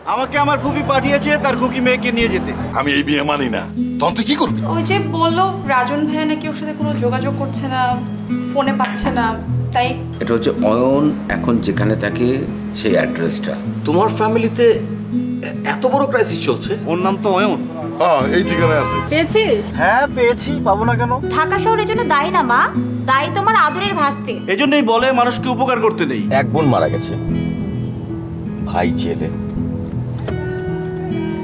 আমাকে আমার ফুপি পাঠিয়েছে তার খুকি মেয়েকে নিয়ে যেতে। আমি এই বিয়ে মানি না। তখন তুই কি করবি? ওই যে বললো রাজন ভাইয়া নাকি ওর সাথে কোনো যোগাযোগ করছে না, ফোনে পাচ্ছে না, তাই। এটা হচ্ছে অয়ন এখন যেখানে থাকে সেই অ্যাড্রেসটা। তোমার ফ্যামিলিতে এত বড় ক্রাইসিস চলছে? ওর নাম তো অয়ন। হ্যাঁ, এই ঠিকানায় আছে। পেয়েছিস? হ্যাঁ পেয়েছি, পাবো না কেন? ঢাকা শহরের জন্য দায়ী না মা, দায়ী তোমার আদরের ভাস্তে। এই জন্যই বলে মানুষকে উপকার করতে নেই। এক বোন মারা গেছে, ভাই জেলে,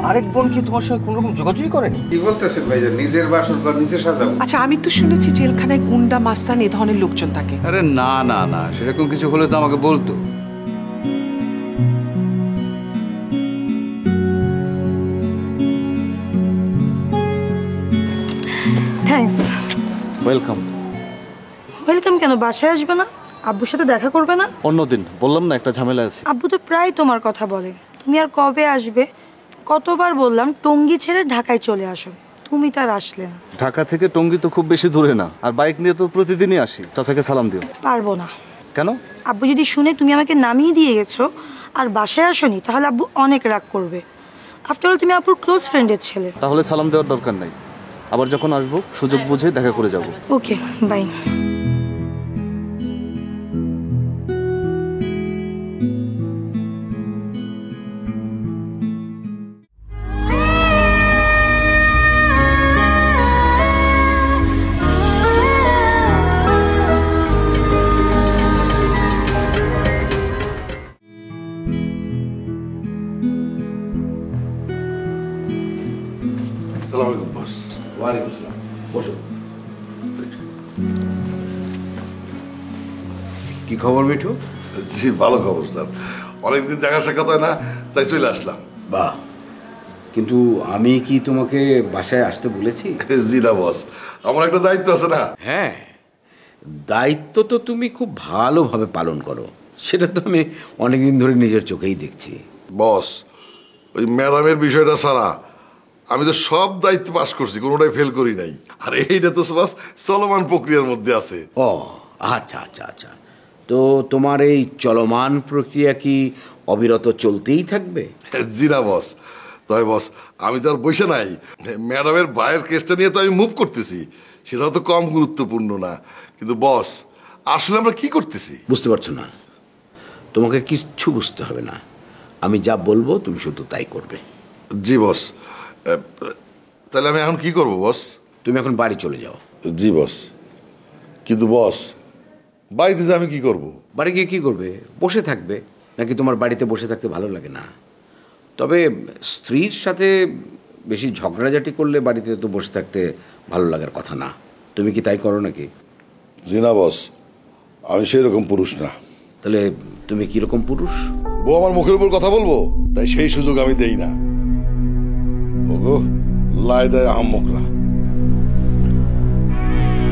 আরেক বোন কি তোমার সঙ্গে কোনো রকম যোগাযোগই করেনি? কি বলতেছেন ভাইজান? নিজের বাসর ঘর নিজে সাজাবো? আচ্ছা, আমি তো শুনেছি জেলখানায় গুন্ডা মাস্তান এ ধরনের লোকজন থাকে। আরে না না না, সেরকম কিছু হলে তো আমাকে বলতো। থ্যাঙ্কস। ওয়েলকাম। ওয়েলকাম কেন? বাসায় আসবে না? আব্বুর সাথে দেখা করবে না? অন্যদিন, বললাম না একটা ঝামেলা আছে। আব্বু তো প্রায় তোমার কথা বলে, তুমি আর কবে আসবে? কতবার বললাম টঙ্গী ছেড়ে ঢাকায় চলে আসো, তুমি তার আসলে না। ঢাকা থেকে টঙ্গী তো খুব বেশি দূরে না, আর বাইক নিয়ে তো প্রতিদিনই আসি। চাচাকে সালাম দিও। পারবো না। কেন? আব্বু যদি শুনে তুমি আমাকে নামিয়ে দিয়ে গেছো আর বাসায় আসোনি, তাহলে আব্বু অনেক রাগ করবে। আফটার অল তুমি আব্বুর ক্লোজ ফ্রেন্ডের ছেলে। তাহলে সালাম দেওয়ার দরকার নাই, আবার যখন আসবো সুযোগ বুঝে দেখা করে যাব। ওকে, বাই। আসসালামু আলাইকুম বস। ওয়ালাইকুম আসসালাম, বসো। কি খবর মিঠু? জি ভালো খবর স্যার, অনেকদিন দেখা সাক্ষাৎ হয় না, তাই চলে আসলাম। বাহ, কিন্তু আমি কি তোমাকে বাসায় আসতে বলেছি? জি না বস, আমার একটা দায়িত্ব আছে না। হ্যাঁ, দায়িত্ব তো তুমি খুব ভালোভাবে পালন করো, সেটা তো আমি অনেকদিন ধরে নিজের চোখেই দেখছি। বস, ওই ম্যাডামের বিষয়টা ছাড়া আমি তো সব দায়িত্ব পাস করছি, কোনোটাই ফেল করি নাই। আর এইটা তো বস চলমান প্রক্রিয়ার মধ্যে আছে। ও আচ্ছা আচ্ছা আচ্ছা, তো তোমার এই চলমান প্রক্রিয়া কি অবিরত চলতেই থাকবে? জি না বস, তবে বস আমি তো আর বসে নাই। ম্যাডামের ভাইয়ের কেসটা নিয়ে তো আমি মুভ করতেছি, সেটাও তো কম গুরুত্বপূর্ণ না। কিন্তু বস, আসলে আমরা কি করতেছি বুঝতে পারছো না? তোমাকে কিচ্ছু বুঝতে হবে না, আমি যা বলবো তুমি শুধু তাই করবে। জি বস, তাহলে আমি এখন কি করব বস? তুমি এখন বাড়ি চলে যাও। জি বস, কিন্তু বস বাড়িতে যে আমি কি করব? বাড়ি গিয়ে কি করবে? বসে থাকবে। নাকি তোমার বাড়িতে বসে থাকতে ভালো লাগে না? তবে স্ত্রীর সাথে বেশি ঝগড়াঝাটি করলে বাড়িতে তো বসে থাকতে ভালো লাগার কথা না। তুমি কি তাই করো নাকি? জি না বস, আমি সেই রকম পুরুষ না। তাহলে তুমি কিরকম পুরুষ? বউ আমার মুখের উপর কথা বলবো, তাই সেই সুযোগ আমি দেই না। ওগো লাই দেয় আহম্মকরা।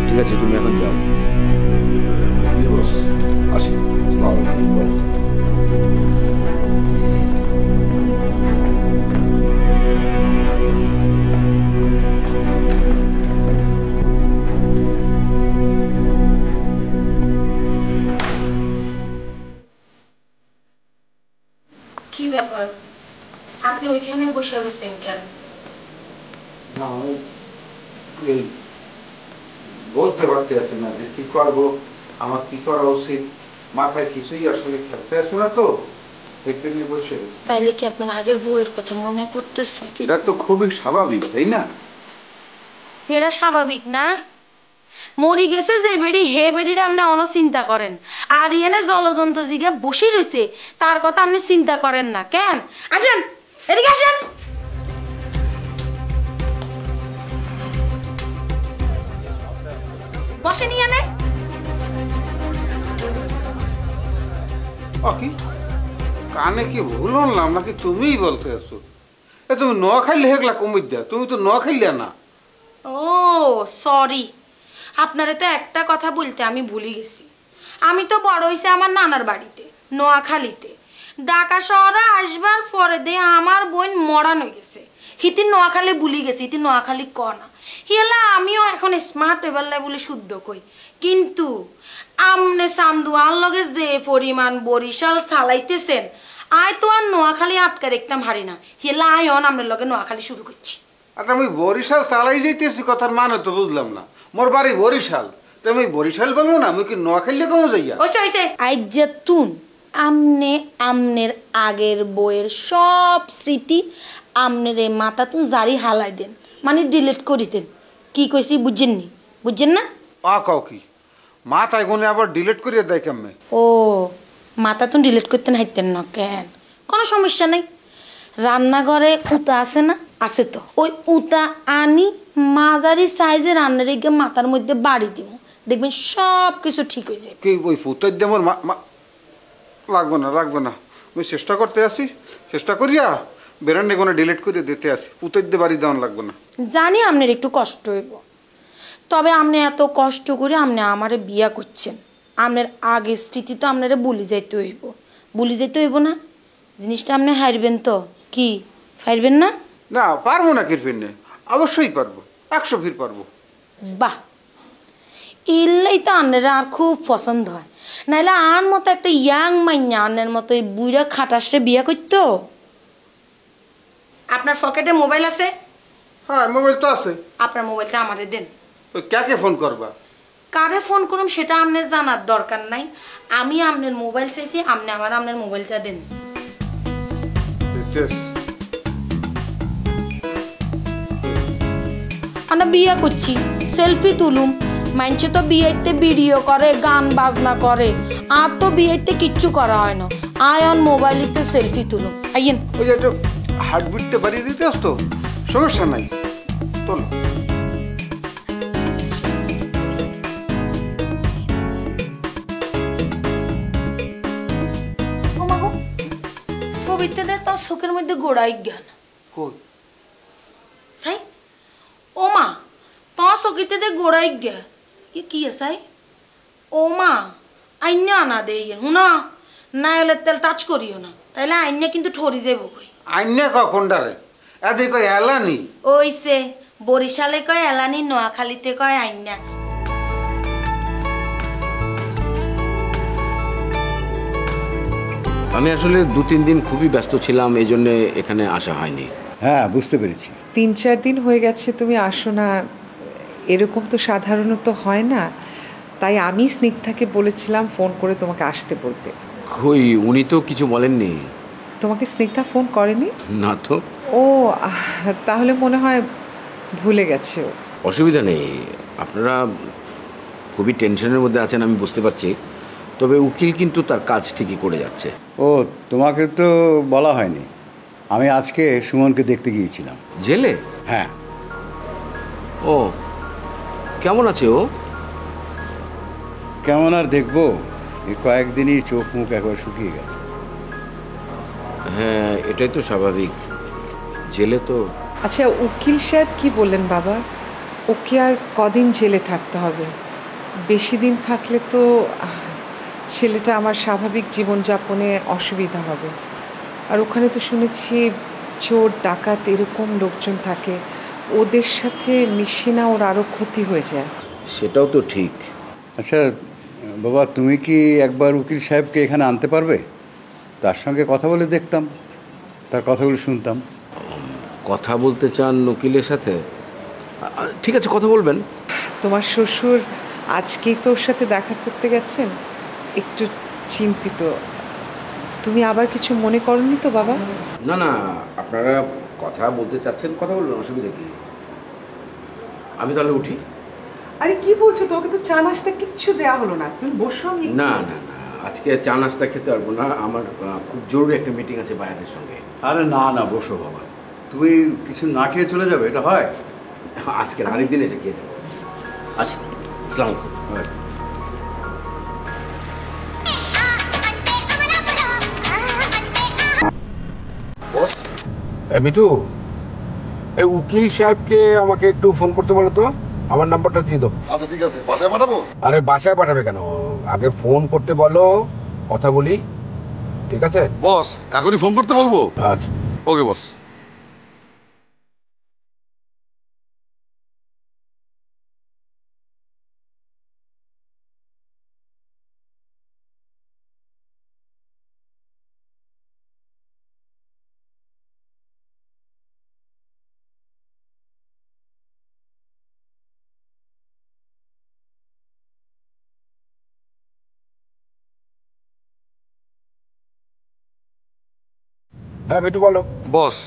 ঠিক আছে, তুমি এখন যাও। জি বস, আসি। আসসালামু আলাইকুম। কি ব্যাপার, আপনি ওইখানে বসে রয়েছেন কেন? বলতে পারতে আছে না যে কি করবো, আমার কি করা উচিত, মাথায় কিছুই আসলে খেলতে আসে না, তো দেখতে নিয়ে বসে। তাইলে কি আপনার আগের বউয়ের কথা মনে করতেছে? এটা তো খুবই স্বাভাবিক, তাই না? এটা স্বাভাবিক না? মরি গেছে যে বেড়ি, হে বেড়ির আপনি চিন্তা করেন, আর এনে জলজন্ত জিগা বসে রয়েছে তার কথা আপনি চিন্তা করেন না কেন? আসেন এদিকে, আসেন। বসে নিয়ে নে। কি কানে কি ভুল হলাম নাকি তুমিই বলতে আছো? তুমি নোয়াখাইলে হেগলা কমিয়ে দেয়া, তুমি তো নোয়াখাইলে না। ও সরি, আপনারে তো একটা কথা বলতে আমি ভুলে গেছি। আমি তো বড় হইছে আমার নানার বাড়িতে নোয়াখালীতে। ঢাকা শহরে আসবার পরে দিয়ে আমার বোন মরান হয়ে গেছে। হিতি নোয়াখালী ভুলি গেছি, হিতি নোয়াখালী ক না হিলা। আমিও এখন স্মার্ট এবারলাই বলে শুদ্ধ কই, কিন্তু আমনে চান্দুয়ার লগে যে পরিমাণ বরিশাল চালাইতেছেন আয় তো আর নোয়াখালী আটকা দেখতাম হারি না, হেলা আয় অন আমরা লগে নোয়াখালী শুরু করছি। আর আমি বরিশাল চালাই যাইতেছি, কথার মানে তো বুঝলাম না। মোর বাড়ি বরিশাল, তো আমি বরিশাল বলবো না, আমি কি নোয়াখালী কমে যাইয়া? ওইসে আইজাতুন আমনে আমনের আগের বইয়ের সব স্মৃতি আমনের এই মাথাতুন জারি হালাই দেন, মানে ডিলিট করে দেন। কি কইছি বুঝছেননি? বুঝছেন না? পা কাও কি মাথায় গুনে আবার ডিলিট করিয়ে দেয় কেমনে? ও মাথাতুন ডিলিট করতে হাইতেন না কেন? কোনো সমস্যা নাই। রান্নাঘরে উতা আছে না? আছে তো। ওই উতা আনি মাঝারি সাইজে রান্নার গিয়ে মাথার মধ্যে বাড়ি দিব, দেখবেন সব কিছু ঠিক হয়ে যাবে। কি ওই পুতাই দিয়ে আমার লাগবে না, লাগবে না। আমি চেষ্টা করতে আসি, চেষ্টা করিয়া বেরান্ডে কোনো ডিলিট করে দিতে আসি। পুতাই দিয়ে বাড়ি দেওয়ান লাগবে না। জানি আপনার একটু কষ্ট হইব, তবে আপনি এত কষ্ট করে আপনি আমারে বিয়া করছেন, আপনার আগের স্মৃতি তো আপনারে বলি যাইতে হইব। বলি যাইতে হইব না? জিনিসটা আপনি হারবেন তো? কি ফাইরবেন না? না পারবো না কিরফির নে, অবশ্যই পারবো, 100 ফির পারবো। বাহ, এলেই তো আন্নের আর খুব পছন্দ হয়। নাইলে আন মতো একটা ইয়াং মাইয়া আন্নের মতো এই বুড়া খাটাসে বিয়া করতো। আপনার পকেটে মোবাইল আছে? হ্যাঁ মোবাইল তো আছে। আপনার মোবাইলটা আমারে দেন। তো কাকে ফোন করবা? কারে ফোন করুম সেটা আপনার জানার দরকার নাই। আমি আপনার মোবাইল চাইছি, আপনি আমার আপনার মোবাইলটা দেন। আমরা বিয়া করছি, সেলফি তুলুম। মানছে তো বিয়েতে ভিডিও করে, গান বাজনা করে, আর তো বিয়েতে কিচ্ছু করা হয় না। আয়ন মোবাইলেতে সেলফি তুলুম। আইয়েন। ওই যে একটু হার্টবিটটা বাড়িয়ে দিতে আসতো, সমস্যা নাই, চলো। ও মাগো, ছবিতে দে তোর চোখের মধ্যে গোড়াই জ্ঞান। কই সাই ও মা, তোর চকিতে দে গোড়াই গে কি আসাই? ও মা আইনা আনা দে হুনা, না এলে তেল টাচ করিও না, তাইলে আইনা কিন্তু ঠরি যাইব। কই আইনে কখন ডারে এদি কই এলানি? ওইসে বরিশালে কয় এলানি, নোয়াখালীতে কয় আইনা। আমি আসলে 2-3 দিন খুবই ব্যস্ত ছিলাম, এই জন্য এখানে আসা হয়নি। হ্যাঁ বুঝতে পেরেছি। 3-4 দিন হয়ে গেছে তুমি আসো না, এরকম তো সাধারণত হয় না। তাই আমি স্নিগ্ধাকে বলেছিলাম ফোন করে তোমাকে আসতে বলতে। কই, উনি তো কিছু বলেননি। তোমাকে স্নিগ্ধা ফোন করেনি? না তো। ও তাহলে মনে হয় ভুলে গেছে ও। অসুবিধা নেই, আপনারা খুবই টেনশনের মধ্যে আছেন আমি বুঝতে পারছি, তবে উকিল কিন্তু তার কাজ ঠিকই করে যাচ্ছে। ও তোমাকে তো বলা হয়নি, আমি আজকে সুমনকে দেখতে গিয়েছিলাম। জেলে? হ্যাঁ। ও কেমন আছে ও? কেমন আর দেখবো, এই কয়েকদিনই চোখ মুখ একবার শুকিয়ে গেছে। হ্যাঁ এটাই তো স্বাভাবিক, জেলে তো। আচ্ছা উকিল সাহেব কি বললেন বাবা? ওকে আর কদিন জেলে থাকতে হবে? বেশি দিন থাকলে তো ছেলেটা আমার স্বাভাবিক জীবনযাপনে অসুবিধা হবে। আর ওখানে তো শুনেছি চোর ডাকাত এরকম লোকজন থাকে, ওদের সাথে মিশে না ওর আরও ক্ষতি হয়ে যায়। সেটাও তো ঠিক। আচ্ছা বাবা, তুমি কি একবার উকিল সাহেবকে এখানে আনতে পারবে? তার সঙ্গে কথা বলে দেখতাম, তার কথাগুলো শুনতাম। কথা বলতে চান উকিলের সাথে? ঠিক আছে, কথা বলবেন। তোমার শ্বশুর আজকেই তো ওর সাথে দেখা করতে গেছেন, একটু চিন্তিত। তুমি আবার কিছু মনে করনি তো বাবা? না না, আপনারা কথা বলতে চাচ্ছেন, কথা বলবেন, অসুবিধা কি? আমি তাহলে উঠি। আরে কি বলছো, তোকে তো চা নাস্তা কিচ্ছু দেয়া হলো না, তুমি বসো। না না না, আজকে চা নাস্তা খেতে পারবো না, আমার খুব জরুরি একটা মিটিং আছে বাইরের সঙ্গে। আরে না না, বসো বাবা, তুমি কিছু না খেয়ে চলে যাবে, এটা হয়? আজকে আরেকদিন এসে খেয়ে যাবো। আচ্ছা, আসসালামু আলাইকুম। মিঠু, এই উকিল সাহেবকে আমাকে একটু ফোন করতে বলো তো, আমার নাম্বারটা দিয়ে দাও। আচ্ছা ঠিক আছে, বাসায় পাঠাবো? আরে বাসায় পাঠাবে কেন, আগে ফোন করতে বলো, কথা বলি, ঠিক আছে? বস এখনই ফোন করতে বলবো? আচ্ছা ওকে বস। হ্যাঁ মিঠু বলো। বস,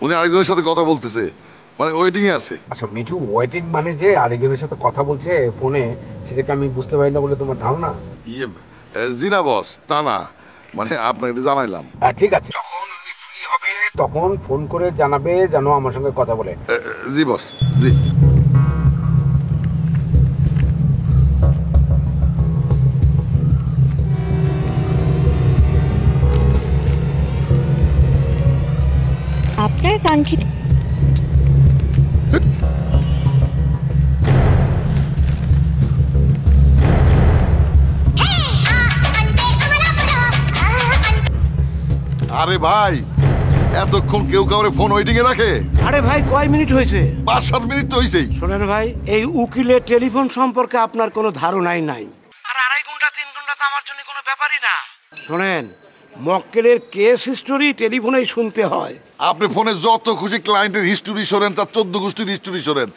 উনি আরেকজনের সাথে কথা বলতেছে, মানে ওয়েটিং এ আছে। আচ্ছা মিঠু, ওয়েটিং মানে যে আরেকজনের সাথে কথা বলছে ফোনে, সেটাকে আমি বুঝতে পারি না বলে তোমার ধারণা? ইয়ে, জি না বস, তা না, মানে আপনাকে জানাইলাম। ঠিক আছে, যখন উনি ফ্রি হবে তখন ফোন করে জানাবে যেন আমার সঙ্গে কথা বলে। জি বস, জি। আপনার কাঙ্ক্ষিত আরে ভাই, এতক্ষণ কেউ কাউরে ফোন ওয়েটিং এ রাখে? আরে ভাই, কয় মিনিট হয়েছে? 5-7 মিনিট তো হয়েছেই। শোনেন ভাই, এই উকিলের টেলিফোন সম্পর্কে আপনার কোনো ধারণাই নাই। আর 2.5 ঘন্টা 3 ঘন্টা তো আমার জন্য কোনো ব্যাপারই না। শোনেন, মক্কেলের কেস হিস্টোরি টেলিফোনেই শুনতে হয়। আপনি ফোনে যত খুশি ক্লায়েন্টের হিস্টোরি শোনেন, তার 14 গোষ্ঠীর হিস্টোরি শোনেন,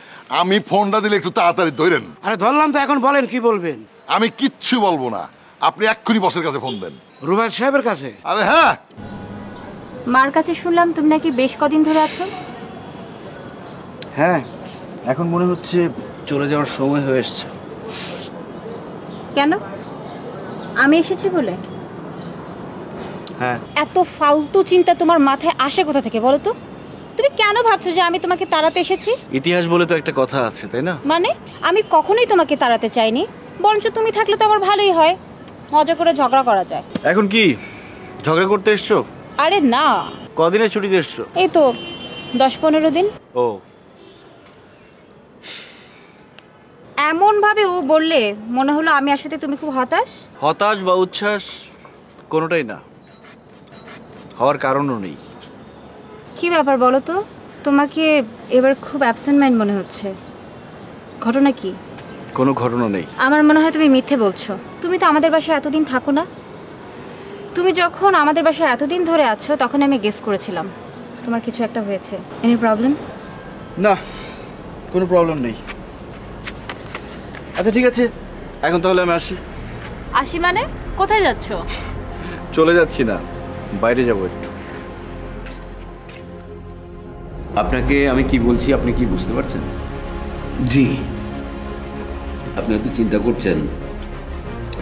আমি ফোনটা দিলে একটু তাড়াতাড়ি ধরেন। আরে ধরলাম তো, এখন বলেন কি বলবেন? আমি কিচ্ছু বলবো না, আপনি এক্ষুনি বসের কাছে ফোন দেন। রুবাদ সাহেবের কাছে? আরে হ্যাঁ। মার কাছে শুনলাম তুমি নাকি বেশ কদিন ধরে আছো। হ্যাঁ, এখন মনে হচ্ছে চলে যাওয়ার সময় হয়ে এসছে। কেন? আমি এসেছি বলে? হ্যাঁ। এত ফালতু চিন্তা তোমার মাথায় আসে কোথা থেকে বলো তো? তুমি কেন ভাবছো যে আমি তোমাকে তাড়াতে এসেছি? ইতিহাস বলে তো একটা কথা আছে, তাই না? মানে আমি কখনোই তোমাকে তাড়াতে চাইনি, বরঞ্চ তুমি থাকলে তো আমার ভালোই হয়, মজা করে ঝগড়া করা যায়। এখন কি ঝগড়া করতে এসছো? আরে না। কদিনের ছুটিতে এসছো? এই তো 10-15 দিন। ও, এমন ভাবে ও বললে মনে হলো আমি আসলে তুমি খুব হতাশ। হতাশ বা উচ্ছ্বাস কোনোটাই না, হওয়ার কারণও নেই। কি ব্যাপার বলো তো, তোমাকে এবার খুব অ্যাবসেন্ট মাইন্ড মনে হচ্ছে, ঘটনা কি? কোনো ঘটনা নেই। আমার মনে হয় তুমি মিথ্যে বলছো। তুমি তো আমাদের বাসায় এতদিন থাকো না। তুমি যখন আমাদের বাসায় এতদিন ধরে আছো তখন আমি গেস করেছিলাম তোমার কিছু একটা হয়েছে। Any problem? না, কোনো প্রবলেম নেই। আচ্ছা ঠিক আছে, এখন তাহলে আমি আসি। আসি মানে? কোথায় যাচ্ছো? চলে যাচ্ছি না, বাইরে যাবো একটু। আপনাকে আমি কি বলছি আপনি কি বুঝতে পারছেন? জি। আপনি হয়তো চিন্তা করছেন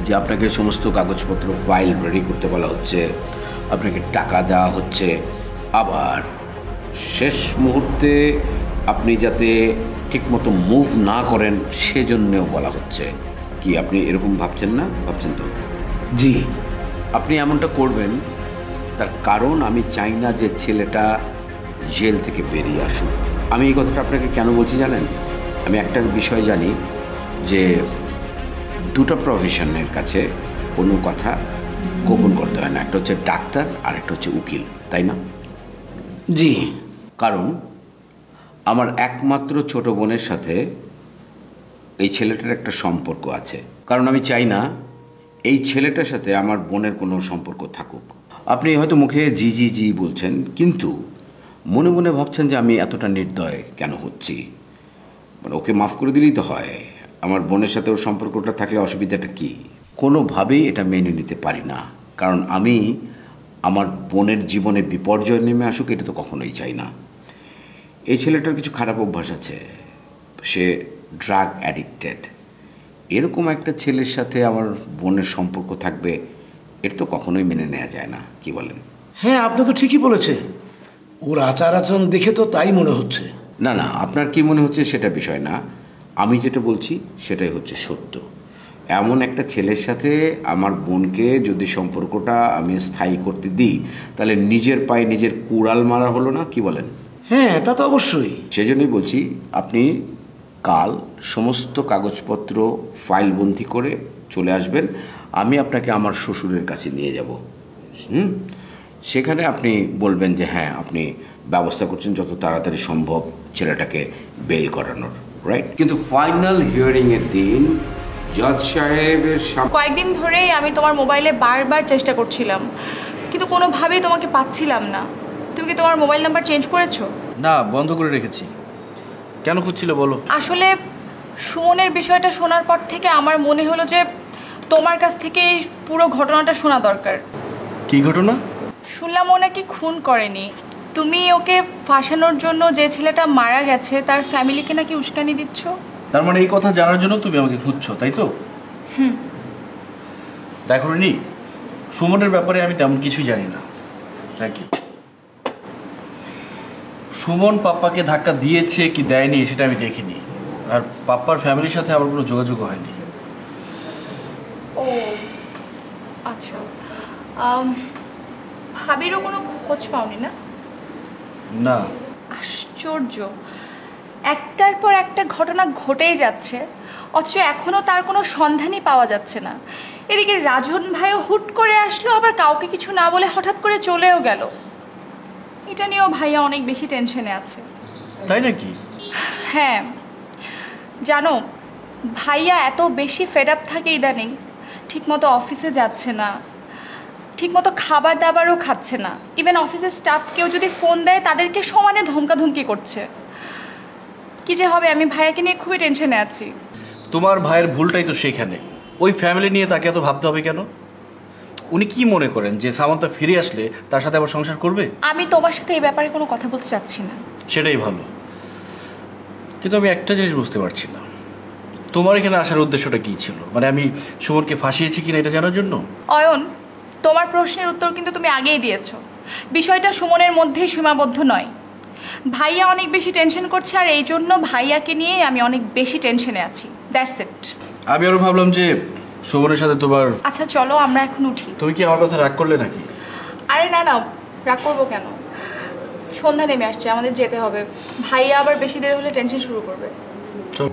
যে আপনাকে সমস্ত কাগজপত্র ফাইল রেডি করতে বলা হচ্ছে, আপনাকে টাকা দেওয়া হচ্ছে, আবার শেষ মুহূর্তে আপনি যাতে ঠিকমতো মুভ না করেন সেজন্যও বলা হচ্ছে। কি আপনি এরকম ভাবছেন না? ভাবছেন তো? জি। আপনি এমনটা করবেন তার কারণ আমি চাই না যে ছেলেটা জেল থেকে বেরিয়ে আসুক। আমি এই কথাটা আপনাকে কেন বলছি জানেন? আমি একটা বিষয় জানি যে দুটো প্রফেশনের কাছে কোনো কথা গোপন করতে হয় না, একটা হচ্ছে ডাক্তার আর একটা হচ্ছে উকিল, তাই না? জি। কারণ আমার একমাত্র ছোট বোনের সাথে এই ছেলেটার একটা সম্পর্ক আছে, কারণ আমি চাই না এই ছেলেটার সাথে আমার বোনের কোনো সম্পর্ক থাকুক। আপনি হয়তো মুখে জি জি জি বলছেন, কিন্তু মনে মনে ভাবছেন যে আমি এতটা নির্দয় কেন হচ্ছি। মানে ওকে মাফ করে দিলেই তো হয়, আমার বোনের সাথে ওর সম্পর্কটা থাকলে অসুবিধাটা কি? কোনোভাবেই এটা মেনে নিতে পারি না, কারণ আমি আমার বোনের জীবনে বিপর্যয় নেমে আসুক এটা তো কখনোই চাই না। এই ছেলেটার কিছু খারাপ অভ্যাস আছে, সে ড্রাগ অ্যাডিক্টেড। এরকম একটা ছেলের সাথে আমার বোনের সম্পর্ক থাকবে এটা তো কখনোই মেনে নেওয়া যায় না, কি বলেন? হ্যাঁ, আপনি তো ঠিকই বলেছেন, ওর আচার আচরণ দেখে তো তাই মনে হচ্ছে। না না, আপনার কি মনে হচ্ছে সেটা বিষয় না, আমি যেটা বলছি সেটাই হচ্ছে সত্য। এমন একটা ছেলের সাথে আমার বোনকে যদি সম্পর্কটা আমি স্থায়ী করতে দিই তাহলে নিজের পায়ে নিজের কুড়াল মারা হলো না, কি বলেন? হ্যাঁ, তা তো অবশ্যই। সেজন্যই বলছি আপনি কাল সমস্ত কাগজপত্র ফাইলবন্দি করে চলে আসবেন, আমি আপনাকে আমার শ্বশুরের কাছে নিয়ে যাব। সেখানে আপনি বলবেন যে হ্যাঁ আপনি ব্যবস্থা করছেন যত তাড়াতাড়ি সম্ভব ছেলেটাকে বেল করানোর, রাইট? কিন্তু ফাইনাল হিয়ারিং এর দিন জজ সাহেবের কয়েকদিন ধরেই আমি তোমার মোবাইলে বারবার চেষ্টা করছিলাম, কিন্তু কোনোভাবেই তোমাকে পাচ্ছিলাম না। তুমি কি তোমার মোবাইল নাম্বার চেঞ্জ করেছো? না, বন্ধ করে রেখেছি। কেন খুঁজছিলে বলো? আসলে সুমনের বিষয়টা শোনার পর থেকে আমার মনে হলো যে তোমার কাছ থেকে পুরো ঘটনাটা শোনা দরকার। কি ঘটনা? শুনলাম ও নাকি খুন করেনি। তুমি ওকে ফাঁসানোর জন্য যে ছেলেটা মারা গেছে তার ফ্যামিলিকে নাকি উস্কানি দিচ্ছ। তার মানে এই কথা জানার জন্য তুমি আমাকে খুঁজছো, তাই তো? দেখো নি, সুমনের ব্যাপারে আমি তেমন কিছুই জানি না। Thank you. সুমন পাপ্পাকে ধাক্কা দিয়েছে কি দেয়নি সেটা আমি দেখিনি, আর পাপ্পার ফ্যামিলির সাথে আমার কোনো যোগাযোগ হয়নি। ও আচ্ছা, ভাবিরও কোনো খোঁজ পাওনি না? না। আশ্চর্য, একটার পর একটা ঘটনা ঘটেই যাচ্ছে, অথচ এখনো তার কোনো সন্ধানই পাওয়া যাচ্ছে না। এদিকে রাজন ভাইও হুট করে আসলো, আবার কাউকে কিছু না বলে হঠাৎ করে চলেও গেল। এটা নিয়েও ভাইয়া অনেক বেশি টেনশনে আছে। তাই নাকি? হ্যাঁ, জানো ভাইয়া এত বেশি ফেড আপ থাকে ইদানিং, ঠিকমতো অফিসে যাচ্ছে না, ঠিকমতো খাবার দাবারও খাচ্ছে না। ইভেন অফিসের স্টাফকেও যদি ফোন দেয় তাদেরকে সমানে ধমকাধমকি করছে। কি যে হবে, আমি ভাইয়াকে নিয়ে খুবই টেনশনে আছি। তোমার ভাইয়ের ভুলটাই তো সেখানে। ওই ফ্যামিলি নিয়ে তাকে এত ভাবতে হবে কেন? উনি কি মনে করেন যে সামান্তা ফিরে আসলে তার সাথে আবার সংসার করবে? আমি তোমার সাথে এই ব্যাপারে কোনো কথা বলতে চাচ্ছি না। সেটাই ভালো। কিন্তু আমি একটা জিনিস বুঝতে পারছি না, তোমার এখানে আসার উদ্দেশ্যটা কী ছিল? মানে আমি সুমনকে ফাঁসিয়েছি কিনা এটা জানার জন্য? অয়ন, তোমার প্রশ্নের উত্তর কিন্তু তুমি আগেই দিয়েছো। বিষয়টা সুমনের মধ্যেই সীমাবদ্ধ নয়। ভাইয়া অনেক বেশি টেনশন করছে, আর এই জন্য ভাইয়াকে নিয়ে আমি অনেক বেশি টেনশনে আছি। That's it. আমি আরো ভাবলাম যে সুমনের সাথে তোমার... আচ্ছা চলো আমরা এখন উঠি। তুমি কি আমার কথা রাগ করলে নাকি? আরে না না, রাগ করবো কেন? সন্ধ্যা নেমে আসছে, আমাদের যেতে হবে। ভাইয়া আবার বেশি দেরি হলে টেনশন শুরু করবে। চল।